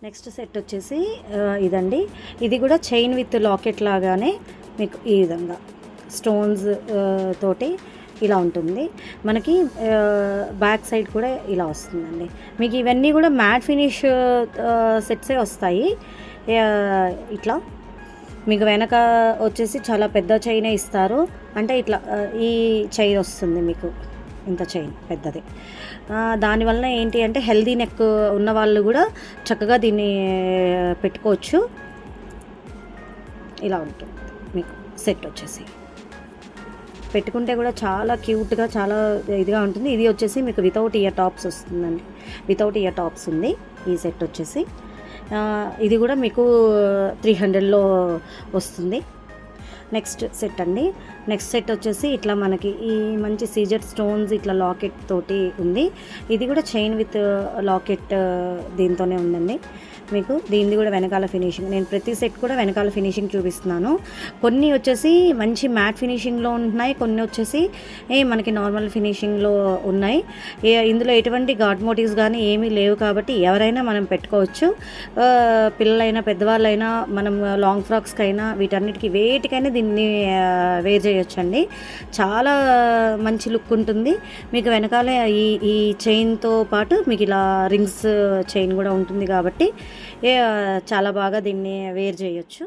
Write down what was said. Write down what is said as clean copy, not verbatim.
Next set వచ్చేసి ఇదండి. ఇది కూడా చైన్ విత్ లాకెట్ లాగానే మీకు ఈ విధంగా స్టోన్స్ తోటి ఇలా ఉంటుంది. మనకి బ్యాక్ సైడ్ కూడా ఇలా వస్తుందండి. మీకు ఇవన్నీ కూడా మ్యాట్ ఫినిష్ సెట్సే వస్తాయి. ఇట్లా మీకు వెనక వచ్చేసి చాలా పెద్ద చైనే ఇస్తారు. అంటే ఇట్లా ఈ చైన్ వస్తుంది మీకు, ఇంత చైన్ పెద్దది. దానివల్ల ఏంటి అంటే హెల్దీ నెక్ ఉన్న వాళ్ళు కూడా చక్కగా దీన్ని పెట్టుకోవచ్చు. ఇలా ఉంటుంది మీకు సెట్ వచ్చేసి. పెట్టుకుంటే కూడా చాలా క్యూట్గా చాలా ఇదిగా ఉంటుంది. ఇది వచ్చేసి మీకు వితౌట్ ఇయర్ టాప్స్ వస్తుందండి. వితౌట్ ఇయర్ టాప్స్ ఉంది ఈ సెట్ వచ్చేసి. ఇది కూడా మీకు 300లో వస్తుంది. నెక్స్ట్ సెట్ అండి. నెక్స్ట్ సెట్ వచ్చేసి ఇట్లా మనకి ఈ మంచి సీజర్ స్టోన్స్ ఇట్లా లాకెట్ తోటి ఉంది. ఇది కూడా చైన్ విత్ లాకెట్ దీంతోనే ఉందండి. మీకు దీనిది కూడా వెనకాల ఫినిషింగ్, నేను ప్రతి సెట్ కూడా వెనకాల ఫినిషింగ్ చూపిస్తున్నాను. కొన్ని వచ్చేసి మంచి మ్యాట్ ఫినిషింగ్లో ఉంటున్నాయి, కొన్ని వచ్చేసి మనకి నార్మల్ ఫినిషింగ్లో ఉన్నాయి. ఇందులో ఎటువంటి గాడ్ మోటివ్స్ కానీ ఏమీ లేవు కాబట్టి ఎవరైనా మనం పెట్టుకోవచ్చు. పిల్లలైనా పెద్దవాళ్ళైనా మనం లాంగ్ ఫ్రాక్స్కైనా వీటన్నిటికీ వేటికైనా దీన్ని వేర్ చేయొచ్చండి. చాలా మంచి లుక్ ఉంటుంది. మీకు వెనకాల ఈ చైన్తో పాటు మీకు ఇలా రింగ్స్ చైన్ కూడా ఉంటుంది కాబట్టి చాలా బాగా దీన్ని వేర్ చేయొచ్చు.